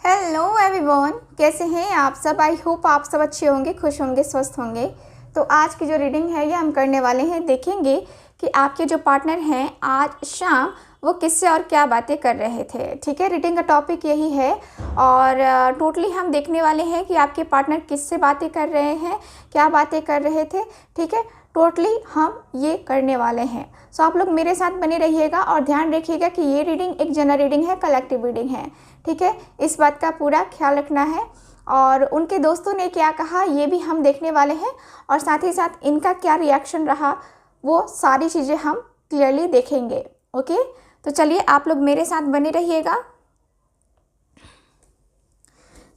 Hello everyone, कैसे हैं आप सब। आई होप आप सब अच्छे होंगे, खुश होंगे, स्वस्थ होंगे। तो आज की जो रीडिंग है ये हम करने वाले हैं। देखेंगे कि आपके जो पार्टनर हैं आज शाम वो किससे और क्या बातें कर रहे थे। ठीक है, रीडिंग का टॉपिक यही है और टोटली हम देखने वाले हैं कि आपके पार्टनर किससे बातें कर रहे हैं, क्या बातें कर रहे थे। ठीक है, टोटली हम ये करने वाले हैं। सो आप लोग मेरे साथ बने रहिएगा और ध्यान रखिएगा कि ये रीडिंग एक जनरल रीडिंग है, कलेक्टिव रीडिंग है। ठीक है, इस बात का पूरा ख्याल रखना है। और उनके दोस्तों ने क्या कहा ये भी हम देखने वाले हैं और साथ ही साथ इनका क्या रिएक्शन रहा वो सारी चीज़ें हम क्लियरली देखेंगे। ओके, तो चलिए आप लोग मेरे साथ बने रहिएगा।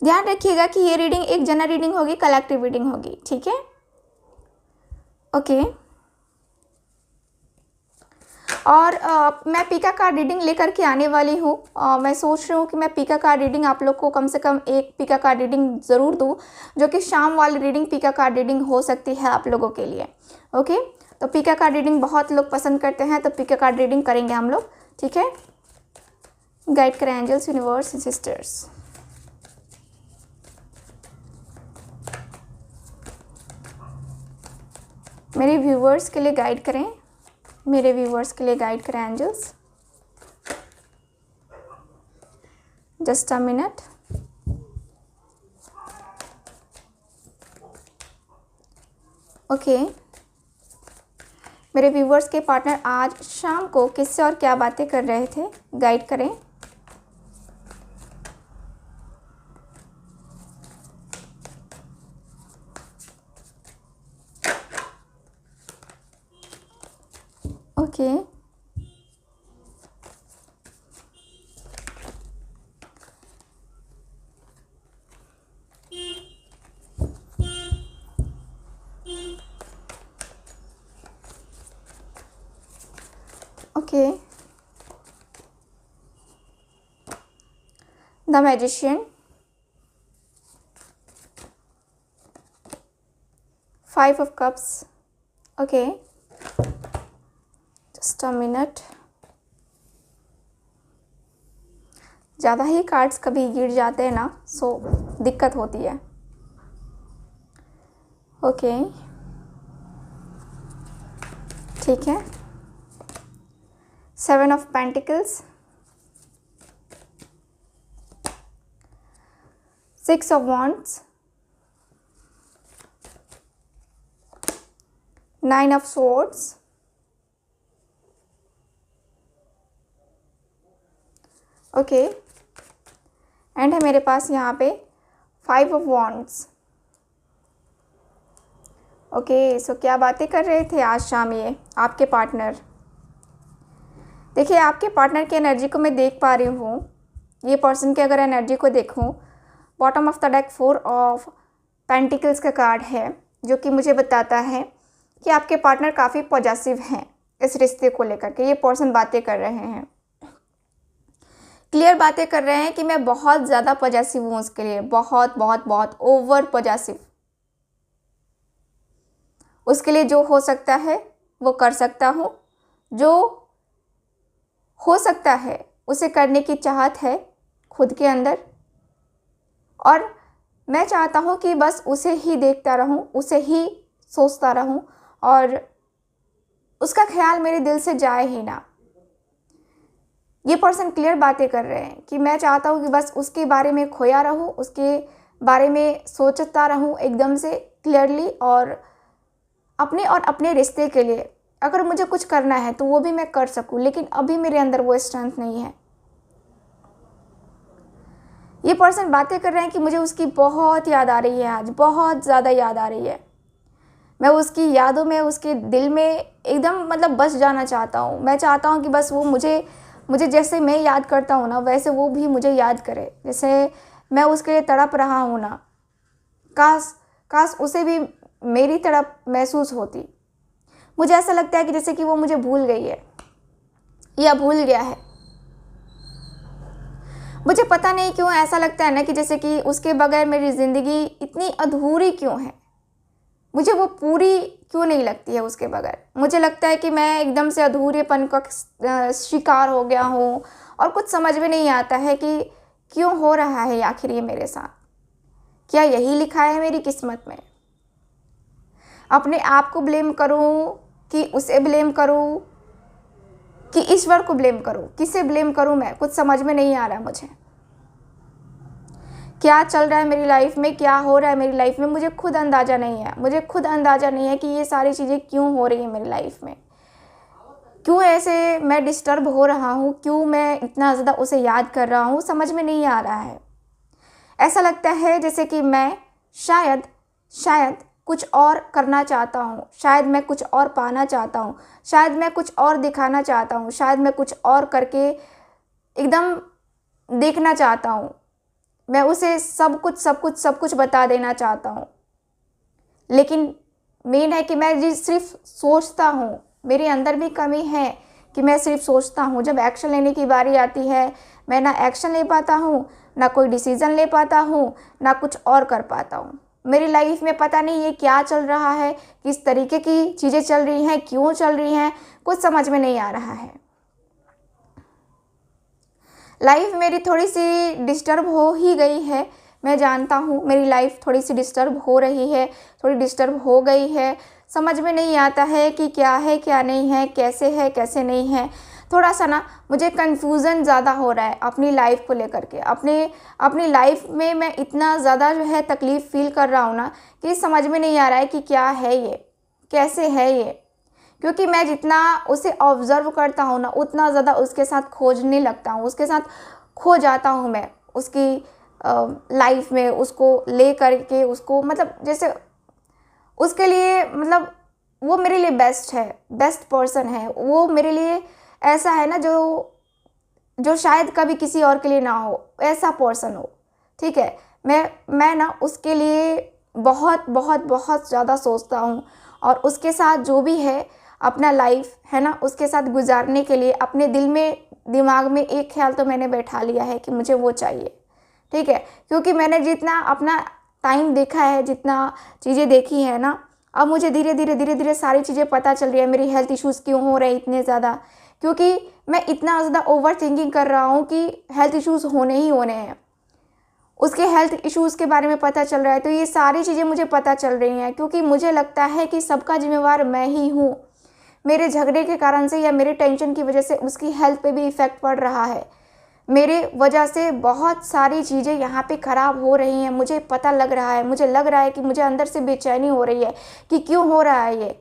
ध्यान रखिएगा कि ये रीडिंग एक जनरल रीडिंग होगी, कलेक्टिव रीडिंग होगी। ठीक है, ओके। और मैं पीका कार्ड रीडिंग लेकर के आने वाली हूँ। मैं सोच रही हूँ कि मैं पीका कार्ड रीडिंग आप लोग को कम से कम एक पीका कार्ड रीडिंग ज़रूर दूँ, जो कि शाम वाली रीडिंग पीका कार्ड रीडिंग हो सकती है आप लोगों के लिए। ओके, तो पीका कार्ड रीडिंग बहुत लोग पसंद करते हैं, तो पीका कार्ड रीडिंग करेंगे हम लोग। ठीक है, गाइड करें एंजल्स, यूनिवर्स, सिस्टर्स। मेरे व्यूवर्स के लिए गाइड करें, मेरे व्यूवर्स के लिए गाइड करें angels. Just a minute. Okay, मेरे व्यूवर्स के पार्टनर आज शाम को किससे और क्या बातें कर रहे थे, गाइड करें। Okay, okay. The magician, 5 of cups. Okay, just a minute. ज़्यादा ही कार्ड्स कभी गिर जाते हैं ना, सो दिक्कत होती है। ओके, ठीक है। 7 of pentacles, 6 of wands, 9 of swords, okay. And है मेरे पास यहाँ पे 5 ऑफ वॉन्ड्स। ओके, सो क्या बातें कर रहे थे आज शाम ये आपके पार्टनर। देखिए, आपके पार्टनर की एनर्जी को मैं देख पा रही हूँ। ये पर्सन की अगर एनर्जी को देखूँ, bottom of the deck 4 of pentacles का कार्ड है, जो कि मुझे बताता है कि आपके पार्टनर काफ़ी पॉजिटिव हैं इस रिश्ते को लेकर के। ये पर्सन बातें कर रहे हैं, क्लियर बातें कर रहे हैं कि मैं बहुत ज़्यादा पॉजिटिव हूँ उसके लिए, बहुत बहुत बहुत ओवर पॉजिटिव। उसके लिए जो हो सकता है वो कर सकता हूँ, जो हो सकता है उसे करने की चाहत है खुद के अंदर, और मैं चाहता हूँ कि बस उसे ही देखता रहूँ, उसे ही सोचता रहूँ और उसका ख्याल मेरे दिल से जाए ही ना। ये पर्सन क्लियर बातें कर रहे हैं कि मैं चाहता हूँ कि बस उसके बारे में खोया रहूँ, उसके बारे में सोचता रहूँ एकदम से क्लियरली, और अपने रिश्ते के लिए अगर मुझे कुछ करना है तो वो भी मैं कर सकूँ, लेकिन अभी मेरे अंदर वो स्ट्रेंथ नहीं है। ये पर्सन बातें कर रहे हैं कि मुझे उसकी बहुत याद आ रही है, आज बहुत ज़्यादा याद आ रही है। मैं उसकी यादों में, उसके दिल में एकदम मतलब बस जाना चाहता हूँ। मैं चाहता हूँ कि बस वो मुझे जैसे मैं याद करता हूँ ना, वैसे वो भी मुझे याद करे, जैसे मैं उसके लिए तड़प रहा हूँ ना। काश उसे भी मेरी तड़प महसूस होती। मुझे ऐसा लगता है कि जैसे कि वो मुझे भूल गई है या भूल गया है। मुझे पता नहीं क्यों ऐसा लगता है ना कि जैसे कि उसके बगैर मेरी ज़िंदगी इतनी अधूरी क्यों है। मुझे वो पूरी क्यों नहीं लगती है उसके बगैर। मुझे लगता है कि मैं एकदम से अधूरेपन का शिकार हो गया हूँ और कुछ समझ में नहीं आता है कि क्यों हो रहा है आखिर ये मेरे साथ? क्या यही लिखा है मेरी किस्मत में? अपने आप को ब्लेम करूं कि उसे ब्लेम करूं कि ईश्वर को ब्लेम करूं? किसे ब्लेम करूं मैं? कुछ समझ में नहीं आ रहा मुझे। क्या चल रहा है मेरी लाइफ में, क्या हो रहा है मेरी लाइफ में, मुझे खुद अंदाज़ा नहीं है। मुझे खुद अंदाज़ा नहीं है कि ये सारी चीज़ें क्यों हो रही हैं मेरी लाइफ में। क्यों ऐसे मैं डिस्टर्ब हो रहा हूँ, क्यों मैं इतना ज़्यादा उसे याद कर रहा हूँ, समझ में नहीं आ रहा है। ऐसा लगता है जैसे कि मैं शायद कुछ और करना चाहता हूँ, शायद मैं कुछ और पाना चाहता हूँ, शायद मैं कुछ और दिखाना चाहता हूँ, शायद मैं कुछ और करके एकदम देखना चाहता हूँ। मैं उसे सब कुछ बता देना चाहता हूँ। लेकिन मेन है कि मैं जी सिर्फ सोचता हूँ। मेरे अंदर भी कमी है कि मैं सिर्फ सोचता हूँ। जब एक्शन लेने की बारी आती है, मैं ना एक्शन ले पाता हूँ, ना कोई डिसीज़न ले पाता हूँ, ना कुछ और कर पाता हूँ। मेरी लाइफ में पता नहीं ये क्या चल रहा है, किस तरीके की चीज़ें चल रही हैं, क्यों चल रही हैं, कुछ समझ में नहीं आ रहा है। लाइफ मेरी थोड़ी सी डिस्टर्ब हो ही गई है। मैं जानता हूँ मेरी लाइफ थोड़ी सी डिस्टर्ब हो रही है, थोड़ी डिस्टर्ब हो गई है। समझ में नहीं आता है कि क्या है क्या नहीं है, कैसे नहीं है। थोड़ा सा ना मुझे कन्फ्यूज़न ज़्यादा हो रहा है अपनी लाइफ को लेकर के। अपनी लाइफ में मैं इतना ज़्यादा जो है तकलीफ़ फ़ील कर रहा हूँ ना कि समझ में नहीं आ रहा है कि क्या है ये, कैसे है ये। क्योंकि मैं जितना उसे ऑब्ज़र्व करता हूँ ना, उतना ज़्यादा उसके साथ खोजने लगता हूँ, उसके साथ खो जाता हूँ मैं उसकी लाइफ में। उसको ले करके उसको मतलब जैसे उसके लिए मतलब वो मेरे लिए बेस्ट है, बेस्ट पर्सन है। वो मेरे लिए ऐसा है ना जो शायद कभी किसी और के लिए ना हो, ऐसा पर्सन हो। ठीक है, मैं ना उसके लिए बहुत बहुत बहुत ज़्यादा सोचता हूँ। और उसके साथ जो भी है अपना लाइफ है ना, उसके साथ गुजारने के लिए अपने दिमाग में एक ख्याल तो मैंने बैठा लिया है कि मुझे वो चाहिए। ठीक है, क्योंकि मैंने जितना अपना टाइम देखा है, जितना चीज़ें देखी है ना, अब मुझे धीरे धीरे सारी चीज़ें पता चल रही है। मेरी हेल्थ इश्यूज़ क्यों हो रहे हैं इतने ज़्यादा, क्योंकि मैं इतना ज़्यादा ओवर थिंकिंग कर रहा हूँ कि हेल्थ इश्यूज़ होने ही होने हैं। उसके हेल्थ इश्यूज़ के बारे में पता चल रहा है, तो ये सारी चीज़ें मुझे पता चल रही हैं क्योंकि मुझे लगता है कि सबका जिम्मेवार मैं ही हूँ। मेरे झगड़े के कारण से या मेरे टेंशन की वजह से उसकी हेल्थ पे भी इफ़ेक्ट पड़ रहा है। मेरे वजह से बहुत सारी चीज़ें यहाँ पे ख़राब हो रही हैं। मुझे पता लग रहा है, मुझे लग रहा है कि मुझे अंदर से बेचैनी हो रही है कि क्यों हो रहा है ये,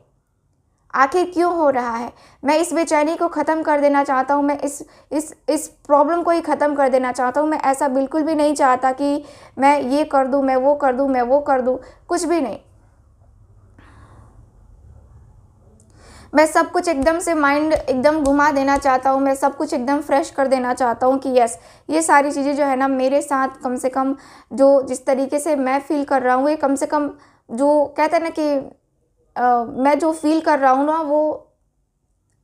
आखिर क्यों हो रहा है। मैं इस बेचैनी को ख़त्म कर देना चाहता हूँ। मैं इस प्रॉब्लम को ही ख़त्म कर देना चाहता हूँ। मैं ऐसा बिल्कुल भी नहीं चाहता कि मैं ये कर दूँ, मैं वो कर दूँ, मैं वो कर दूँ, कुछ भी नहीं। मैं सब कुछ एकदम से माइंड एकदम घुमा देना चाहता हूँ। मैं सब कुछ एकदम फ्रेश कर देना चाहता हूँ कि यस, ये सारी चीज़ें जो है ना मेरे साथ कम से कम जो जिस तरीके से मैं फ़ील कर रहा हूँ, ये कम से कम जो कहते हैं ना कि मैं जो फ़ील कर रहा हूँ ना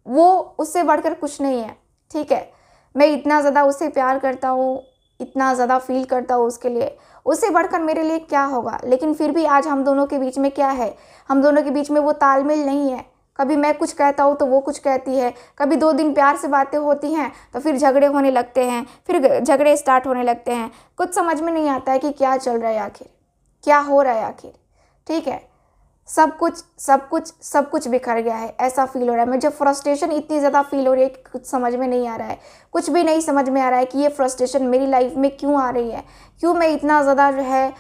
वो उससे बढ़कर कुछ नहीं है। ठीक है, मैं इतना ज़्यादा उसे प्यार करता हूँ, इतना ज़्यादा फ़ील करता हूँ उसके लिए, उससे बढ़कर मेरे लिए क्या होगा। लेकिन फिर भी आज हम दोनों के बीच में क्या है, हम दोनों के बीच में वो तालमेल नहीं है। कभी मैं कुछ कहता हूँ तो वो कुछ कहती है, कभी 2 दिन प्यार से बातें होती हैं तो फिर झगड़े होने लगते हैं, फिर झगड़े स्टार्ट होने लगते हैं। कुछ समझ में नहीं आता है कि क्या चल रहा है आखिर, क्या हो रहा है आखिर। ठीक है, सब कुछ बिखर गया है, ऐसा फील हो रहा है मुझे। फ्रस्ट्रेशन इतनी ज़्यादा फील हो रही है कि कुछ समझ में नहीं आ रहा है, कुछ भी नहीं समझ में आ रहा है कि ये फ्रस्ट्रेशन मेरी लाइफ में क्यों आ रही है, क्यों मैं इतना ज़्यादा जो है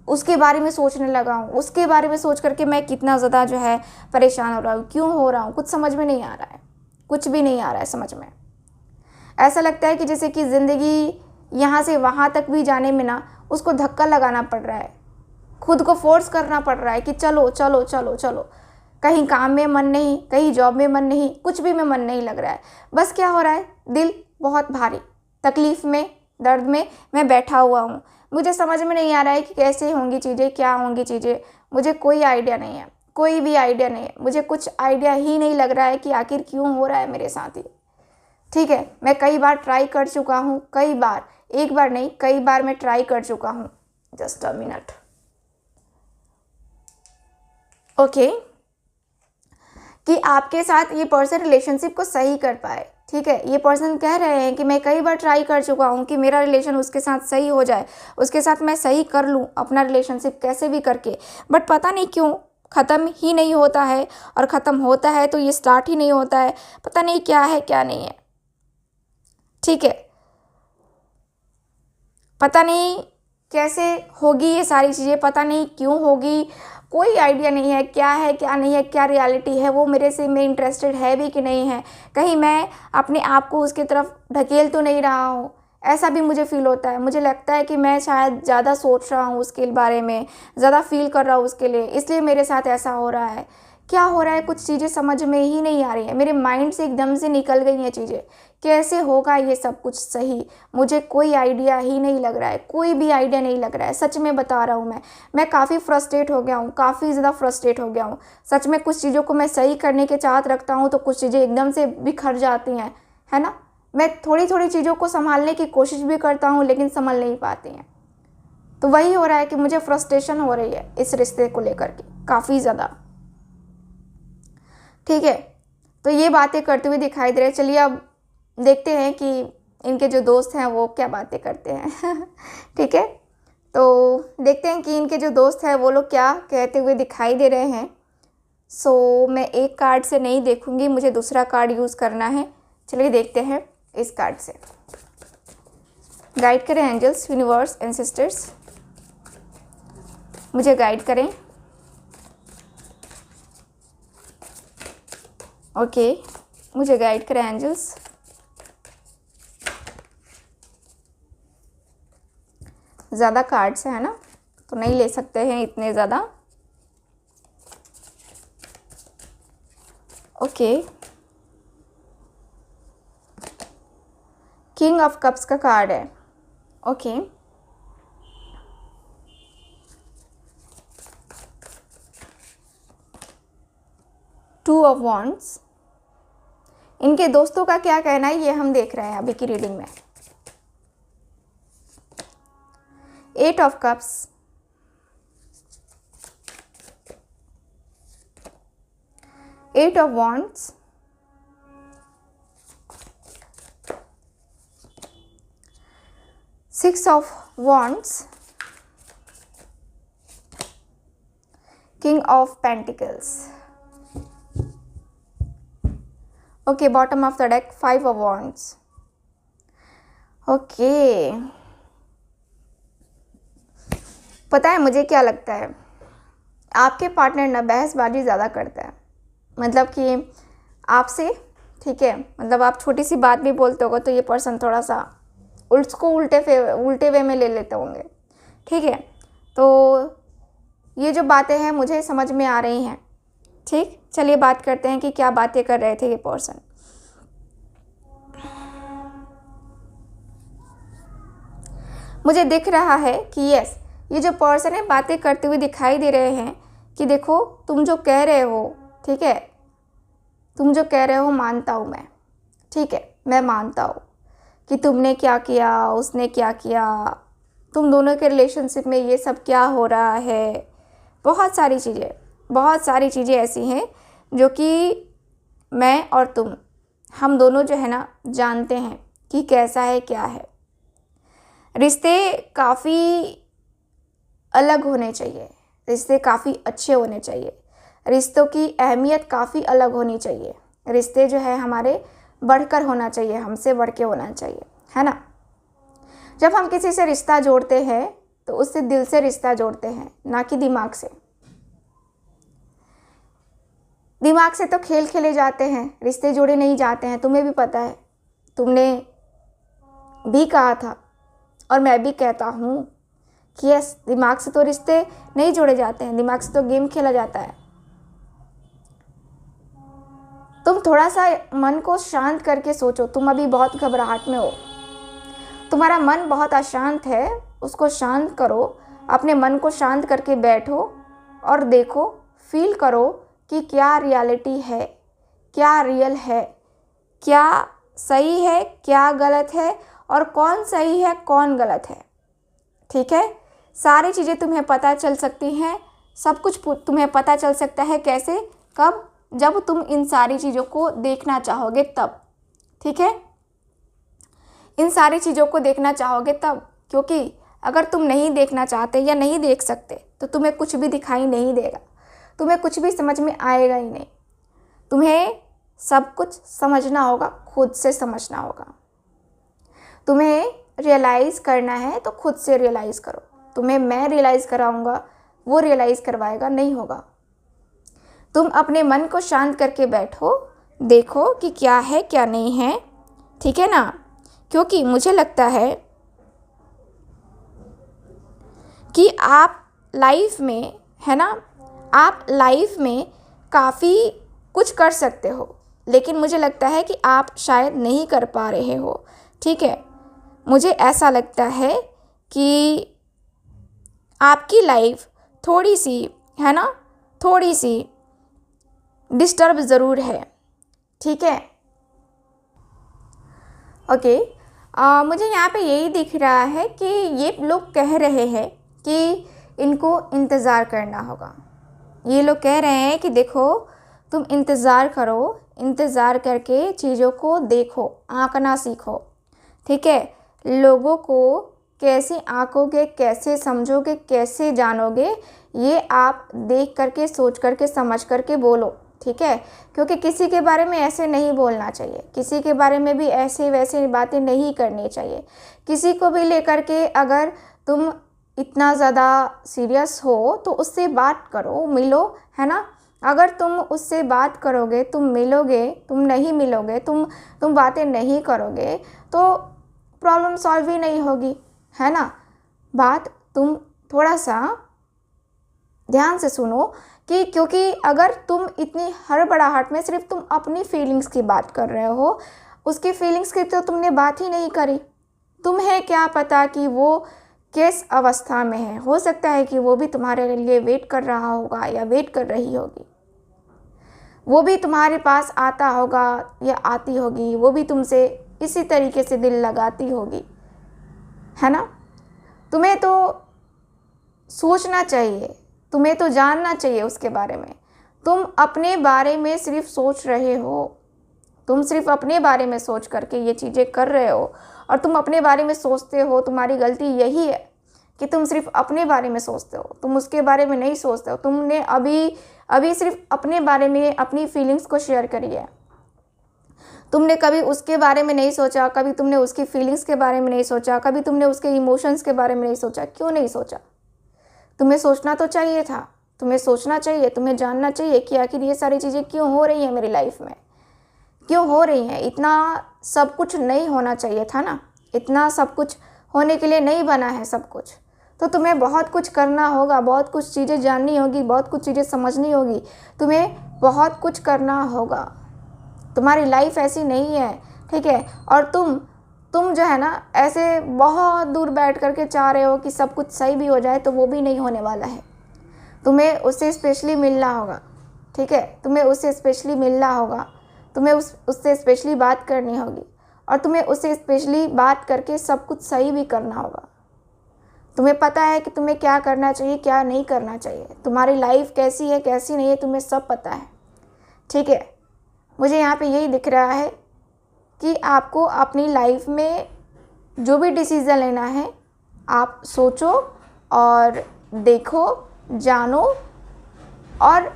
उसके बारे में सोचने लगा हूँ। उसके बारे में सोच करके मैं कितना ज़्यादा जो है परेशान हो रहा हूँ, क्यों हो रहा हूँ, कुछ समझ में नहीं आ रहा है, कुछ भी नहीं आ रहा है समझ में। ऐसा लगता है कि जैसे कि ज़िंदगी यहाँ से वहाँ तक भी जाने में ना उसको धक्का लगाना पड़ रहा है, खुद को फोर्स करना पड़ रहा है कि चलो चलो चलो चलो। कहीं काम में मन नहीं, कहीं जॉब में मन नहीं, कुछ भी में मन नहीं लग रहा है। बस क्या हो रहा है, दिल बहुत भारी, तकलीफ़ में, दर्द में मैं बैठा हुआ हूँ। मुझे समझ में नहीं आ रहा है कि कैसे होंगी चीज़ें, क्या होंगी चीज़ें, मुझे कोई आइडिया नहीं है, कोई भी आइडिया नहीं है। मुझे कुछ आइडिया ही नहीं लग रहा है कि आखिर क्यों हो रहा है मेरे साथ ही। ठीक है, मैं कई बार ट्राई कर चुका हूँ, कई बार, एक बार नहीं कई बार मैं ट्राई कर चुका हूँ। Just a minute. ओके, कि आपके साथ ये पर्सन रिलेशनशिप को सही कर पाए, ठीक है, ये पर्सन कह रहे हैं कि मैं कई बार ट्राई कर चुका हूँ कि मेरा रिलेशन उसके साथ सही हो जाए, उसके साथ मैं सही कर लूँ अपना रिलेशनशिप कैसे भी करके, बट पता नहीं क्यों ख़त्म ही नहीं होता है, और ख़त्म होता है तो ये स्टार्ट ही नहीं होता है। पता नहीं क्या है क्या नहीं है। ठीक है, पता नहीं कैसे होगी ये सारी चीज़ें, पता नहीं क्यों होगी, कोई आइडिया नहीं है क्या है क्या नहीं है, क्या रियलिटी है, वो मेरे से में इंटरेस्टेड है भी कि नहीं है, कहीं मैं अपने आप को उसकी तरफ ढकेल तो नहीं रहा हूँ, ऐसा भी मुझे फील होता है। मुझे लगता है कि मैं शायद ज़्यादा सोच रहा हूँ उसके बारे में, ज़्यादा फील कर रहा हूँ उसके लिए, इसलिए मेरे साथ ऐसा हो रहा है। क्या हो रहा है, कुछ चीज़ें समझ में ही नहीं आ रही है, मेरे माइंड से एकदम से निकल गई हैं चीज़ें। कैसे होगा ये सब कुछ सही, मुझे कोई आइडिया ही नहीं लग रहा है, कोई भी आइडिया नहीं लग रहा है। सच में बता रहा हूँ, मैं काफ़ी फ्रस्ट्रेट हो गया हूँ, काफ़ी ज़्यादा फ्रस्ट्रेट हो गया हूँ। सच में कुछ चीज़ों को मैं सही करने के चाहत रखता हूँ तो कुछ चीज़ें एकदम से बिखर जाती हैं, है ना। मैं थोड़ी थोड़ी चीज़ों को संभालने की कोशिश भी करता हूँ लेकिन संभल नहीं पाती हैं। तो वही हो रहा है कि मुझे फ्रस्ट्रेशन हो रही है इस रिश्ते को लेकर के, काफ़ी ज़्यादा। ठीक है, तो ये बातें करते हुए दिखाई दे रहे हैं। चलिए अब देखते हैं कि इनके जो दोस्त हैं वो क्या बातें करते हैं। ठीक है, तो देखते हैं कि इनके जो दोस्त हैं वो लोग क्या कहते हुए दिखाई दे रहे हैं। मैं एक कार्ड से नहीं देखूंगी, मुझे दूसरा कार्ड यूज़ करना है। चलिए देखते हैं इस कार्ड से। गाइड करें एंजल्स, यूनिवर्स, एंसेस्टर्स, मुझे गाइड करें। ओके, मुझे गाइड करें एंजल्स। ज़्यादा कार्ड्स है ना, तो नहीं ले सकते हैं इतने ज़्यादा। ओके, किंग ऑफ कप्स का कार्ड है। ओके, टू ऑफ वॉन्ड्स, इनके दोस्तों का क्या कहना है ये हम देख रहे हैं अभी की रीडिंग में। Eight of cups, eight of wands, six of wands, king of pentacles. Okay, bottom of the deck, five of wands. Okay, पता है मुझे क्या लगता है, आपके पार्टनर ना बहसबाजी ज़्यादा करता है, मतलब कि आपसे, ठीक है, मतलब आप छोटी सी बात भी बोलते होगे तो ये पर्सन थोड़ा सा उसको उल्टे वे में ले लेते होंगे। ठीक है, तो ये जो बातें हैं मुझे समझ में आ रही हैं। ठीक, चलिए बात करते हैं कि क्या बातें कर रहे थे ये पर्सन। मुझे दिख रहा है कि यस, ये जो पर्सन है बातें करते हुए दिखाई दे रहे हैं कि देखो तुम जो कह रहे हो, ठीक है, तुम जो कह रहे हो मानता हूँ मैं, ठीक है, मैं मानता हूँ कि तुमने क्या किया, उसने क्या किया, तुम दोनों के रिलेशनशिप में ये सब क्या हो रहा है, बहुत सारी चीज़ें ऐसी हैं जो कि मैं और तुम, हम दोनों जो है ना जानते हैं कि कैसा है क्या है। रिश्ते काफ़ी अलग होने चाहिए, रिश्ते काफ़ी अच्छे होने चाहिए, रिश्तों की अहमियत काफ़ी अलग होनी चाहिए। रिश्ते जो है हमारे बढ़कर होना चाहिए, हमसे बढ़ के होना चाहिए, है ना। जब हम किसी से रिश्ता जोड़ते हैं तो उससे दिल से रिश्ता जोड़ते हैं, ना कि दिमाग से। दिमाग से तो खेल खेले जाते हैं, रिश्ते जोड़े नहीं जाते हैं, तुम्हें भी पता है, तुमने भी कहा था और मैं भी कहता हूँ कि यस, दिमाग से तो रिश्ते नहीं जोड़े जाते हैं, दिमाग से तो गेम खेला जाता है। तुम थोड़ा सा मन को शांत करके सोचो, तुम अभी बहुत घबराहट में हो, तुम्हारा मन बहुत अशांत है, उसको शांत करो, अपने मन को शांत करके बैठो और देखो, फील करो कि क्या रियलिटी है, क्या रियल है, क्या सही है, क्या गलत है, और कौन सही है कौन गलत है। ठीक है, सारी चीज़ें तुम्हें पता चल सकती हैं, सब कुछ तुम्हें पता चल सकता है। कैसे, कब, जब तुम इन सारी चीज़ों को देखना चाहोगे तब। ठीक है। इन सारी चीज़ों को देखना चाहोगे तब, क्योंकि अगर तुम नहीं देखना चाहते या नहीं देख सकते तो तुम्हें कुछ भी दिखाई नहीं देगा, तुम्हें कुछ भी समझ में आएगा ही नहीं। तुम्हें सब कुछ समझना होगा, खुद से समझना होगा। तुम्हें रियलाइज़ करना है तो खुद से रियलाइज़ करो। तुम्हें मैं रियलाइज़ कराऊंगा, वो रियलाइज़ करवाएगा नहीं होगा। तुम अपने मन को शांत करके बैठो, देखो कि क्या है क्या नहीं है, ठीक है ना। क्योंकि मुझे लगता है कि आप लाइफ में, है ना, आप लाइफ में काफ़ी कुछ कर सकते हो, लेकिन मुझे लगता है कि आप शायद नहीं कर पा रहे हो, ठीक है। मुझे ऐसा लगता है कि आपकी लाइफ थोड़ी सी, है ना, थोड़ी सी डिस्टर्ब ज़रूर है, ठीक है। ओके, मुझे यहाँ पे यही दिख रहा है कि ये लोग कह रहे हैं कि इनको इंतज़ार करना होगा। ये लोग कह रहे हैं कि देखो तुम इंतज़ार करो, इंतज़ार करके चीज़ों को देखो, आंकना सीखो, ठीक है। लोगों को कैसे आंकोगे, कैसे समझोगे, कैसे जानोगे, ये आप देख करके, सोच करके, समझ करके बोलो, ठीक है। क्योंकि किसी के बारे में ऐसे नहीं बोलना चाहिए, किसी के बारे में भी ऐसे वैसे बातें नहीं करनी चाहिए। किसी को भी लेकर के अगर तुम इतना ज़्यादा सीरियस हो तो उससे बात करो, मिलो, है ना। अगर तुम उससे बात करोगे, तुम मिलोगे, तुम नहीं मिलोगे, तुम बातें नहीं करोगे तो प्रॉब्लम सॉल्व ही नहीं होगी, है ना। बात तुम थोड़ा सा ध्यान से सुनो कि क्योंकि अगर तुम इतनी हड़बड़ाहट में सिर्फ तुम अपनी फीलिंग्स की बात कर रहे हो, उसकी फीलिंग्स की तो तुमने बात ही नहीं करी। तुम्हें क्या पता कि वो किस अवस्था में है। हो सकता है कि वो भी तुम्हारे लिए वेट कर रहा होगा या वेट कर रही होगी, वो भी तुम्हारे पास आता होगा या आती होगी, वो भी तुमसे इसी तरीके से दिल लगाती होगी, है ना। तुम्हें तो सोचना चाहिए, तुम्हें तो जानना चाहिए उसके बारे में। तुम अपने बारे में सिर्फ सोच रहे हो, तुम सिर्फ अपने बारे में सोच करके ये चीज़ें कर रहे हो और तुम अपने बारे में सोचते हो। तुम्हारी गलती यही है कि तुम सिर्फ अपने बारे में सोचते हो, तुम उसके बारे में नहीं सोचते हो। तुमने अभी सिर्फ अपने बारे में अपनी फीलिंग्स को शेयर करी है, तुमने कभी उसके बारे में नहीं सोचा, कभी तुमने उसकी फीलिंग्स के बारे में नहीं सोचा, कभी तुमने उसके इमोशंस के बारे में नहीं सोचा। क्यों नहीं सोचा? तुम्हें सोचना तो चाहिए था, तुम्हें सोचना चाहिए, तुम्हें जानना चाहिए कि आखिर ये सारी चीज़ें क्यों हो रही हैं मेरी लाइफ में, क्यों हो रही हैं। इतना सब कुछ नहीं होना चाहिए था ना, इतना सब कुछ होने के लिए नहीं बना है सब कुछ। तो तुम्हें बहुत कुछ करना होगा, बहुत कुछ चीज़ें जाननी होगी, बहुत कुछ चीज़ें समझनी होगी, तुम्हें बहुत कुछ करना होगा। तुम्हारी लाइफ ऐसी नहीं है, ठीक है। और तुम जो है ना ऐसे बहुत दूर बैठ करके चाह रहे हो कि सब कुछ सही भी हो जाए, तो वो भी नहीं होने वाला है। तुम्हें उससे स्पेशली मिलना होगा, ठीक है। तुम्हें उससे स्पेशली मिलना होगा, तुम्हें उससे स्पेशली बात करनी होगी और तुम्हें उससे स्पेशली बात करके सब कुछ सही भी करना होगा। तुम्हें पता है कि तुम्हें क्या करना चाहिए, क्या नहीं करना चाहिए। तुम्हारी लाइफ कैसी है, कैसी नहीं है, तुम्हें सब पता है, ठीक है। मुझे यहाँ पे यही दिख रहा है कि आपको अपनी लाइफ में जो भी डिसीज़न लेना है, आप सोचो और देखो, जानो, और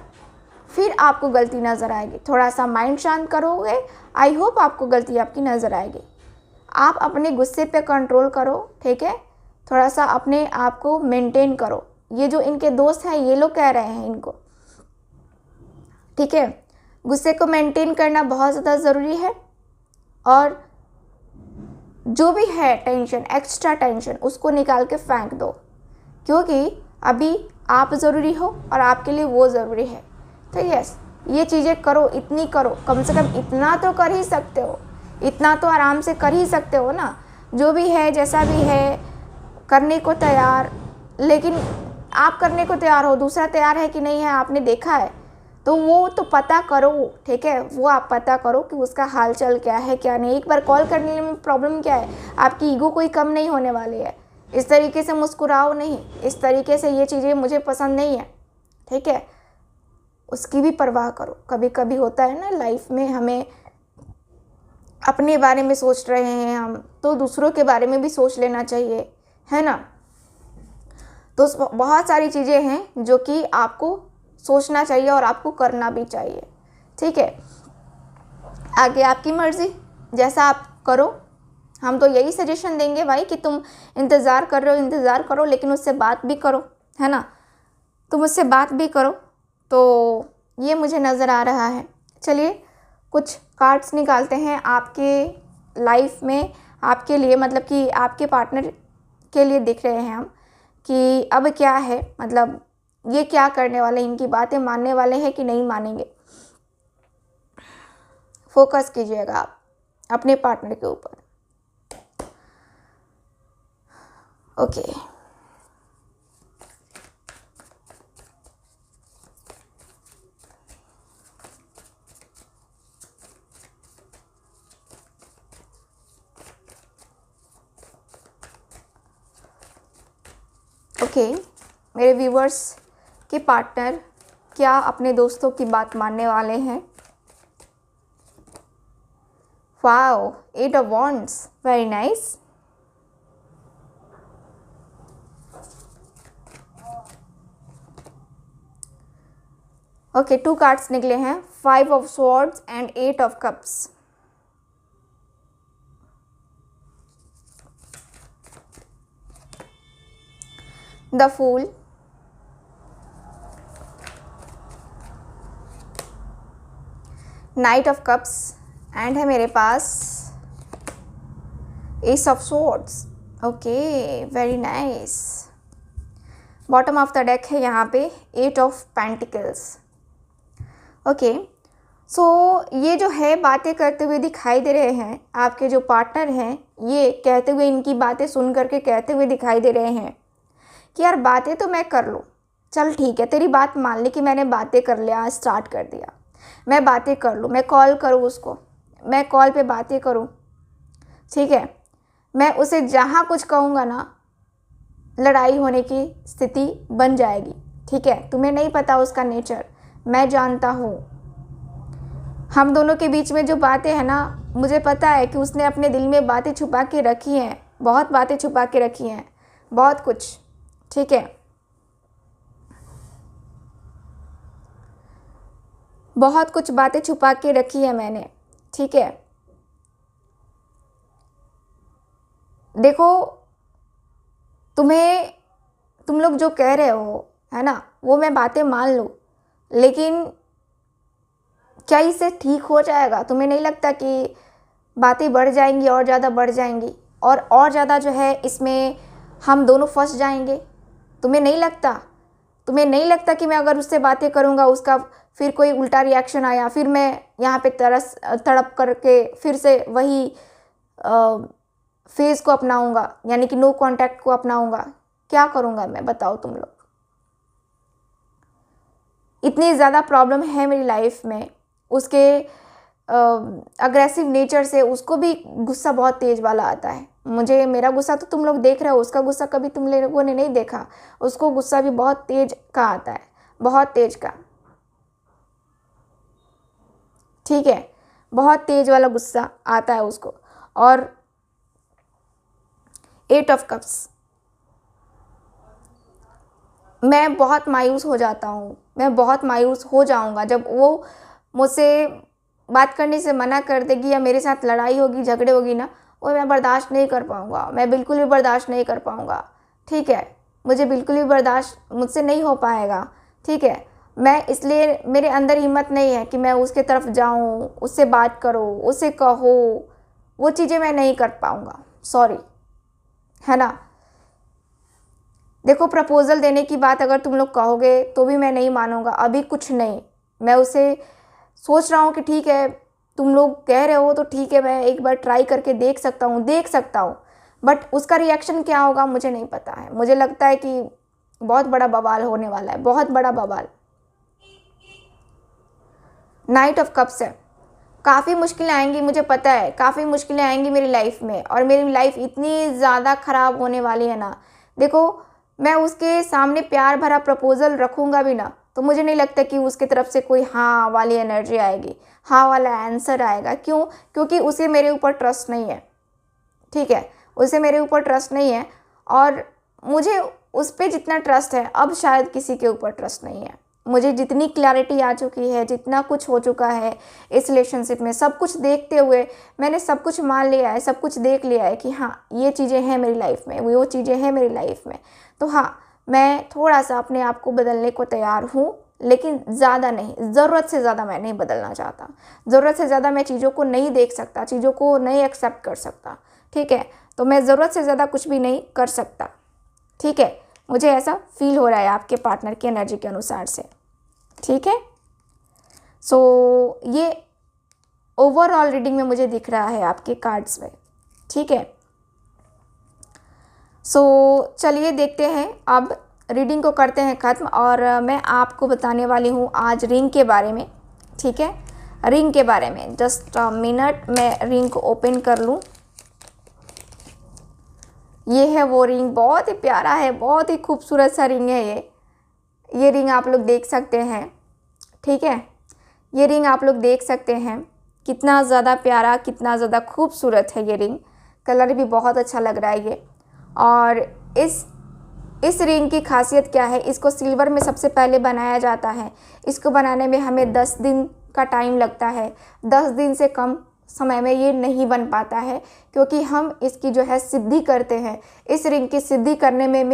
फिर आपको गलती नज़र आएगी। थोड़ा सा माइंड शांत करोगे, आई होप आपको गलती आपकी नज़र आएगी। आप अपने गुस्से पे कंट्रोल करो, ठीक है। थोड़ा सा अपने आप को मेंटेन करो। ये जो इनके दोस्त हैं, ये लोग कह रहे हैं इनको, ठीक है, गुस्से को मेंटेन करना बहुत ज़्यादा ज़रूरी है। और जो भी है टेंशन, एक्स्ट्रा टेंशन, उसको निकाल के फेंक दो, क्योंकि अभी आप ज़रूरी हो और आपके लिए वो ज़रूरी है। तो यस, ये चीज़ें करो, इतनी करो, कम से कम इतना तो कर ही सकते हो, इतना तो आराम से कर ही सकते हो ना। जो भी है, जैसा भी है, करने को तैयार, लेकिन आप करने को तैयार हो, दूसरा तैयार है कि नहीं है आपने देखा है, तो वो तो पता करो, ठीक है। वो आप पता करो कि उसका हाल चाल क्या है, क्या नहीं। एक बार कॉल करने में प्रॉब्लम क्या है, आपकी ईगो कोई कम नहीं होने वाली है। इस तरीके से मुस्कुराओ नहीं, इस तरीके से ये चीज़ें मुझे पसंद नहीं है, ठीक है। उसकी भी परवाह करो। कभी कभी होता है ना लाइफ में, हमें अपने बारे में सोच रहे हैं हम, तो दूसरों के बारे में भी सोच लेना चाहिए, है ना। तो बहुत सारी चीज़ें हैं जो कि आपको सोचना चाहिए और आपको करना भी चाहिए, ठीक है। आगे आपकी मर्ज़ी, जैसा आप करो। हम तो यही सजेशन देंगे भाई कि तुम इंतज़ार कर रहे हो, इंतज़ार करो, लेकिन उससे बात भी करो, है ना। तुम उससे बात भी करो। तो ये मुझे नज़र आ रहा है। चलिए कुछ कार्ड्स निकालते हैं आपके लाइफ में, आपके लिए, मतलब कि आपके पार्टनर के लिए दिख रहे हैं हम कि अब क्या है, मतलब ये क्या करने वाले, इनकी बातें मानने वाले हैं कि नहीं मानेंगे। फोकस कीजिएगा आप अपने पार्टनर के ऊपर। ओके, ओके मेरे व्यूवर्स के पार्टनर क्या अपने दोस्तों की बात मानने वाले हैं? Wow, 8 of wands, very nice. Okay, 2 cards निकले हैं, 5 of swords and 8 of cups. The fool, knight of cups and है मेरे पास ace of swords. Okay, very nice. Bottom of the deck है यहाँ पे 8 ऑफ पेंटिकल्स। ओके, सो ये जो है बातें करते हुए दिखाई दे रहे हैं, आपके जो पार्टनर हैं ये कहते हुए, इनकी बातें सुन करके कहते हुए दिखाई दे रहे हैं कि यार बातें तो मैं कर लूँ, चल ठीक है, तेरी बात मान ली कि मैंने बातें कर लिया, स्टार्ट कर दिया, मैं बातें कर लूँ, मैं कॉल करूँ उसको, मैं कॉल पे बातें करूँ, ठीक है, मैं उसे जहाँ कुछ कहूँगा ना लड़ाई होने की स्थिति बन जाएगी, ठीक है। तुम्हें नहीं पता उसका नेचर, मैं जानता हूँ। हम दोनों के बीच में जो बातें हैं ना, मुझे पता है कि उसने अपने दिल में बातें छुपा के रखी हैं, बहुत बातें छुपा के रखी हैं, बहुत कुछ, ठीक है, बहुत कुछ बातें छुपा के रखी है मैंने, ठीक है। देखो, तुम लोग जो कह रहे हो, है ना, वो मैं बातें मान लूँ, लेकिन क्या इससे ठीक हो जाएगा? तुम्हें नहीं लगता कि बातें बढ़ जाएंगी और ज़्यादा बढ़ जाएंगी, और ज़्यादा जो है इसमें हम दोनों फंस जाएंगे? तुम्हें नहीं लगता? तुम्हें नहीं लगता कि मैं अगर उससे बातें करूँगा, उसका फिर कोई उल्टा रिएक्शन आया, फिर मैं यहाँ पे तड़प करके फिर से वही फेज़ को अपनाऊँगा, यानी कि नो कांटेक्ट को अपनाऊँगा? क्या करूँगा मैं, बताओ तुम लोग। इतनी ज़्यादा प्रॉब्लम है मेरी लाइफ में, उसके अग्रेसिव नेचर से। उसको भी गुस्सा बहुत तेज़ वाला आता है। मुझे, मेरा गुस्सा तो तुम लोग देख रहे हो, उसका गुस्सा कभी तुम लोगों ने नहीं देखा। उसको गुस्सा भी बहुत तेज का आता है, बहुत तेज का, ठीक है, बहुत तेज वाला गुस्सा आता है उसको। और 8 ऑफ कप्स, मैं बहुत मायूस हो जाता हूँ, मैं बहुत मायूस हो जाऊँगा जब वो मुझसे बात करने से मना कर देगी या मेरे साथ लड़ाई होगी, झगड़े होगी ना, वो मैं बर्दाश्त नहीं कर पाऊँगा, मैं बिल्कुल भी बर्दाश्त नहीं कर पाऊँगा, ठीक है। मुझे बिल्कुल भी बर्दाश्त मुझसे नहीं हो पाएगा, ठीक है। मैं, इसलिए मेरे अंदर हिम्मत नहीं है कि मैं उसके तरफ जाऊँ, उससे बात करूँ, उससे कहो, वो चीज़ें मैं नहीं कर पाऊँगा, सॉरी, है ना। देखो, प्रपोज़ल देने की बात अगर तुम लोग कहोगे तो भी मैं नहीं मानूंगा, अभी कुछ नहीं। मैं उसे सोच रहा हूँ कि ठीक है, तुम लोग कह रहे हो तो ठीक है, मैं एक बार ट्राई करके देख सकता हूँ, बट उसका रिएक्शन क्या होगा मुझे नहीं पता है। मुझे लगता है कि बहुत बड़ा बवाल होने वाला है, बहुत बड़ा बवाल। नाइट ऑफ कप्स है, काफ़ी मुश्किलें आएंगी, मुझे पता है, काफ़ी मुश्किलें आएंगी मेरी लाइफ में, और मेरी लाइफ इतनी ज़्यादा ख़राब होने वाली है ना। देखो, मैं उसके सामने प्यार भरा प्रपोज़ल रखूँगा भी ना, तो मुझे नहीं लगता कि उसकी तरफ से कोई हाँ वाली एनर्जी आएगी, हाँ वाला आंसर आएगा। क्यों? क्योंकि उसे मेरे ऊपर ट्रस्ट नहीं है, ठीक है, उसे मेरे ऊपर ट्रस्ट नहीं है, और मुझे उस पर जितना ट्रस्ट है अब शायद किसी के ऊपर ट्रस्ट नहीं है। मुझे जितनी क्लैरिटी आ चुकी है, जितना कुछ हो चुका है इस रिलेशनशिप में, सब कुछ देखते हुए मैंने सब कुछ मान लिया है, सब कुछ देख लिया है कि हाँ ये चीज़ें हैं मेरी लाइफ में, वो चीज़ें हैं मेरी लाइफ में। तो हाँ, मैं थोड़ा सा अपने आप को बदलने को तैयार हूँ, लेकिन ज़्यादा नहीं, ज़रूरत से ज़्यादा मैं नहीं बदलना चाहता। ज़रूरत से ज़्यादा मैं चीज़ों को नहीं देख सकता, चीज़ों को नहीं एक्सेप्ट कर सकता, ठीक है। तो मैं ज़रूरत से ज़्यादा कुछ भी नहीं कर सकता, ठीक है। मुझे ऐसा फील हो रहा है आपके पार्टनर की एनर्जी के अनुसार से, ठीक है। सो ये ओवरऑल रीडिंग में मुझे दिख रहा है आपके कार्ड्स में, ठीक है। सो चलिए देखते हैं, अब रीडिंग को करते हैं ख़त्म, और मैं आपको बताने वाली हूँ आज रिंग के बारे में, ठीक है। रिंग के बारे में जस्ट मिनट, मैं रिंग को ओपन कर लूँ। ये है वो रिंग, बहुत ही प्यारा है, बहुत ही खूबसूरत सा रिंग है ये रिंग आप लोग देख सकते हैं, ठीक है। ये रिंग आप लोग देख सकते हैं, कितना ज़्यादा प्यारा, कितना ज़्यादा खूबसूरत है ये रिंग। कलर भी बहुत अच्छा लग रहा है ये। और इस रिंग की खासियत क्या है, इसको सिल्वर में सबसे पहले बनाया जाता है। इसको बनाने में हमें 10 दिन का टाइम लगता है। 10 दिन से कम समय में ये नहीं बन पाता है, क्योंकि हम इसकी जो है सिद्धि करते हैं। इस रिंग की सिद्धि करने में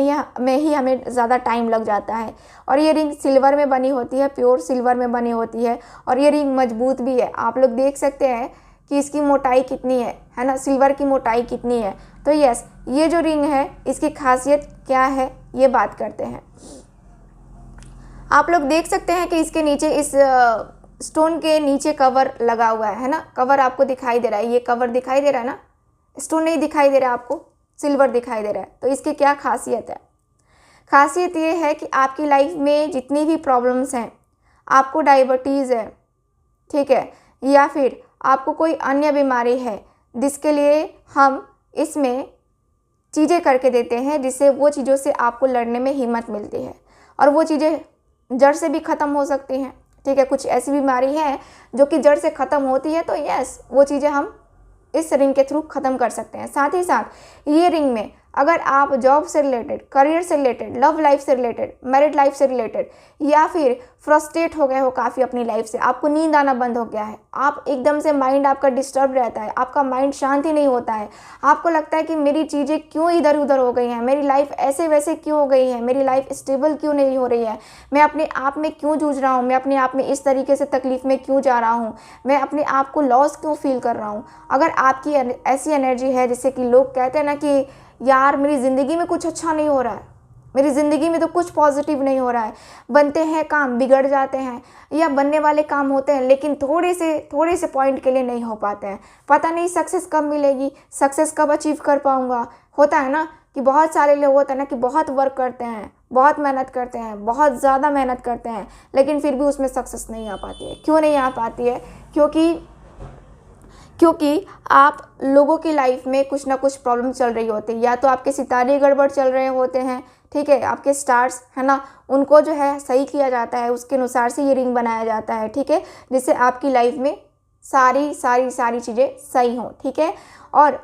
ही हमें ज़्यादा टाइम लग जाता है। और ये रिंग सिल्वर में बनी होती है, प्योर सिल्वर में बनी होती है, और ये रिंग मजबूत भी है। आप लोग देख सकते हैं कि इसकी मोटाई कितनी है ना, सिल्वर की मोटाई कितनी है। तो यस, ये जो रिंग है इसकी खासियत क्या है ये बात करते हैं। आप लोग देख सकते हैं कि इसके नीचे, इस स्टोन के नीचे कवर लगा हुआ है ना, कवर आपको दिखाई दे रहा है, ये कवर दिखाई दे रहा है ना, स्टोन नहीं दिखाई दे रहा है आपको, सिल्वर दिखाई दे रहा है। तो इसकी क्या खासियत है? खासियत ये है कि आपकी लाइफ में जितनी भी प्रॉब्लम्स हैं, आपको डायबिटीज़ है, ठीक है, या फिर आपको कोई अन्य बीमारी है, जिसके लिए हम इसमें चीज़ें करके देते हैं, जिससे वो चीज़ों से आपको लड़ने में हिम्मत मिलती है, और वो चीज़ें जड़ से भी ख़त्म हो सकती हैं, ठीक है। कुछ ऐसी बीमारी है जो कि जड़ से ख़त्म होती है, तो यस, वो चीज़ें हम इस रिंग के थ्रू ख़त्म कर सकते हैं। साथ ही साथ ये रिंग में अगर आप जॉब से रिलेटेड, करियर से रिलेटेड, लव लाइफ से रिलेटेड, मैरिड लाइफ से रिलेटेड, या फिर फ्रस्ट्रेट हो गए हो काफ़ी अपनी लाइफ से, आपको नींद आना बंद हो गया है, आप एकदम से माइंड आपका डिस्टर्ब रहता है, आपका माइंड शांति नहीं होता है, आपको लगता है कि मेरी चीज़ें क्यों इधर उधर हो गई हैं, मेरी लाइफ ऐसे वैसे क्यों हो गई है, मेरी लाइफ स्टेबल क्यों नहीं हो रही है, मैं अपने आप में क्यों जूझ रहा हूँ, मैं अपने आप में इस तरीके से तकलीफ़ में क्यों जा रहा हूँ, मैं अपने आप को लॉस क्यों फील कर रहा हूँ। अगर आपकी ऐसी एनर्जी है, जैसे कि लोग कहते हैं ना कि यार मेरी ज़िंदगी में कुछ अच्छा नहीं हो रहा है, मेरी ज़िंदगी में तो कुछ पॉजिटिव नहीं हो रहा है, बनते हैं काम बिगड़ जाते हैं, या बनने वाले काम होते हैं लेकिन थोड़े से पॉइंट के लिए नहीं हो पाते हैं, पता नहीं सक्सेस कब मिलेगी, सक्सेस कब अचीव कर पाऊँगा। होता है ना कि बहुत सारे लोग होता है ना कि बहुत वर्क करते हैं, बहुत मेहनत करते हैं, बहुत ज़्यादा मेहनत करते हैं, लेकिन फिर भी उसमें सक्सेस नहीं आ पाती है। क्यों नहीं आ पाती है? क्योंकि आप लोगों की लाइफ में कुछ ना कुछ प्रॉब्लम चल रही होती है, या तो आपके सितारे गड़बड़ चल रहे होते हैं, ठीक है, आपके स्टार्स है ना, उनको जो है सही किया जाता है, उसके अनुसार से ये रिंग बनाया जाता है, ठीक है, जिससे आपकी लाइफ में सारी चीज़ें सही हों, ठीक है। और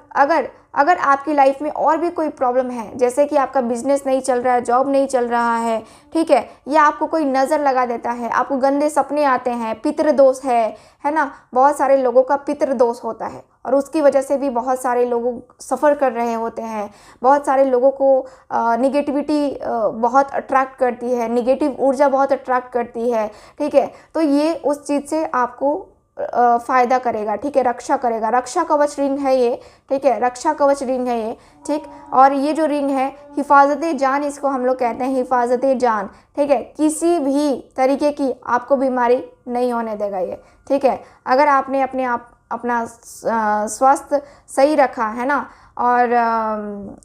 अगर आपकी लाइफ में और भी कोई प्रॉब्लम है, जैसे कि आपका बिजनेस नहीं चल रहा है, जॉब नहीं चल रहा है, ठीक है, या आपको कोई नज़र लगा देता है, आपको गंदे सपने आते हैं, पितृ दोष है ना, बहुत सारे लोगों का पितृ दोष होता है, और उसकी वजह से भी बहुत सारे लोग सफ़र कर रहे होते हैं। बहुत सारे लोगों को निगेटिविटी बहुत अट्रैक्ट करती है, निगेटिव ऊर्जा बहुत अट्रैक्ट करती है, ठीक है। तो ये उस चीज़ से आपको फ़ायदा करेगा, ठीक है, रक्षा करेगा। रक्षा कवच रिंग है ये, ठीक है, रक्षा कवच रिंग है ये, ठीक। और ये जो रिंग है, हिफाजत जान इसको हम लोग कहते हैं, हिफाजत जान, ठीक है। किसी भी तरीके की आपको बीमारी नहीं होने देगा ये, ठीक है। अगर आपने अपना स्वास्थ्य सही रखा है ना, और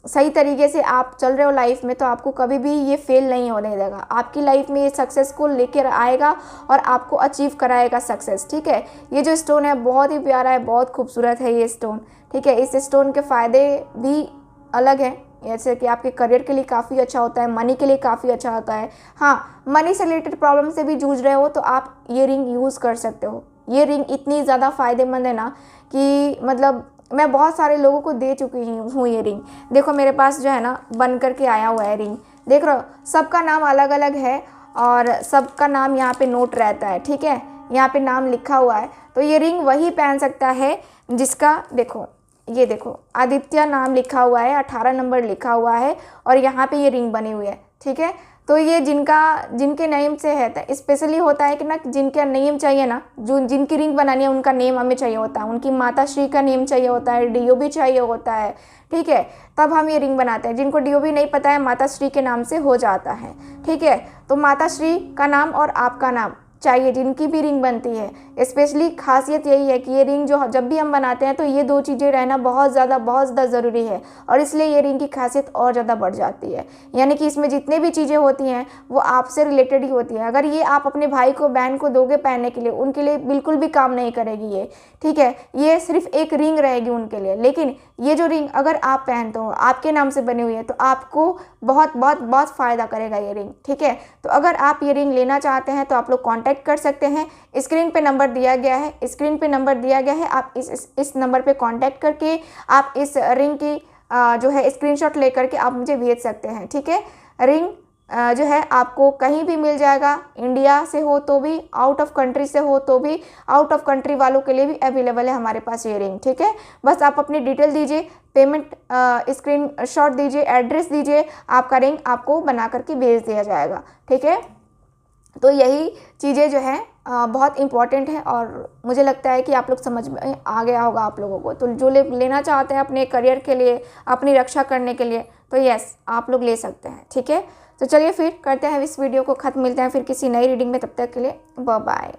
सही तरीके से आप चल रहे हो लाइफ में, तो आपको कभी भी ये फेल नहीं होने देगा। आपकी लाइफ में ये सक्सेस को लेकर आएगा और आपको अचीव कराएगा सक्सेस, ठीक है। ये जो स्टोन है बहुत ही प्यारा है, बहुत खूबसूरत है ये स्टोन, ठीक है। इस स्टोन के फ़ायदे भी अलग हैं, जैसे कि आपके करियर के लिए काफ़ी अच्छा होता है, मनी के लिए काफ़ी अच्छा होता है। हाँ, मनी से रिलेटेड प्रॉब्लम से भी जूझ रहे हो तो आप ये रिंग यूज़ कर सकते हो। ये रिंग इतनी ज़्यादा फ़ायदेमंद है ना कि मतलब मैं बहुत सारे लोगों को दे चुकी हूँ ये रिंग। देखो मेरे पास जो है ना बन करके आया हुआ है रिंग, देख रहे हो, सबका नाम अलग अलग है और सबका नाम यहाँ पे नोट रहता है, ठीक है, यहाँ पे नाम लिखा हुआ है। तो ये रिंग वही पहन सकता है जिसका, देखो ये देखो आदित्य नाम लिखा हुआ है, 18 नंबर लिखा हुआ है और यहाँ पे ये रिंग बनी हुई है, ठीक है। तो ये जिनके नेम से है, तो स्पेशली होता है कि ना जिनका नेम चाहिए ना, जो जिनकी रिंग बनानी है उनका नेम हमें चाहिए होता है, उनकी माता श्री का नेम चाहिए होता है, डीओबी चाहिए होता है, ठीक है, तब हम ये रिंग बनाते हैं। जिनको डीओबी नहीं पता है, माता श्री के नाम से हो जाता है, ठीक है। तो माता श्री का नाम और आपका नाम चाहिए जिनकी भी रिंग बनती है। स्पेशली खासियत यही है कि ये रिंग जो जब भी हम बनाते हैं तो ये दो चीज़ें रहना बहुत ज़्यादा ज़रूरी है और इसलिए ये रिंग की खासियत और ज़्यादा बढ़ जाती है। यानी कि इसमें जितने भी चीज़ें होती हैं वो आपसे रिलेटेड ही होती हैं। अगर ये आप अपने भाई को बहन को दोगे पहनने के लिए, उनके लिए बिल्कुल भी काम नहीं करेगी ये, ठीक है। ये सिर्फ एक रिंग रहेगी उनके लिए, लेकिन ये जो रिंग अगर आप पहनते हो, आपके नाम से बनी हुई है, तो आपको बहुत फ़ायदा करेगा ये रिंग, ठीक है। तो अगर आप ये रिंग लेना चाहते हैं तो आप लोग कांटेक्ट कर सकते हैं। स्क्रीन पे नंबर दिया गया है, आप इस नंबर पे कांटेक्ट करके आप इस रिंग की जो है स्क्रीनशॉट लेकर के आप मुझे भेज सकते हैं, ठीक है। रिंग जो है आपको कहीं भी मिल जाएगा, इंडिया से हो तो भी, आउट ऑफ कंट्री से हो तो भी, आउट ऑफ कंट्री वालों के लिए भी अवेलेबल है हमारे पास ये रिंग, ठीक है। बस आप अपनी डिटेल दीजिए, पेमेंट स्क्रीनशॉट दीजिए, एड्रेस दीजिए, आपका रिंग आपको बना करके भेज दिया जाएगा, ठीक है। तो यही चीज़ें जो है बहुत इम्पॉर्टेंट है और मुझे लगता है कि आप लोग समझ में आ गया होगा आप लोगों को। तो जो लेना चाहते हैं अपने करियर के लिए, अपनी रक्षा करने के लिए, तो यस आप लोग ले सकते हैं, ठीक है। तो चलिए फिर करते हैं इस वीडियो को ख़त्म, मिलते हैं फिर किसी नई रीडिंग में, तब तक के लिए बाय बाय।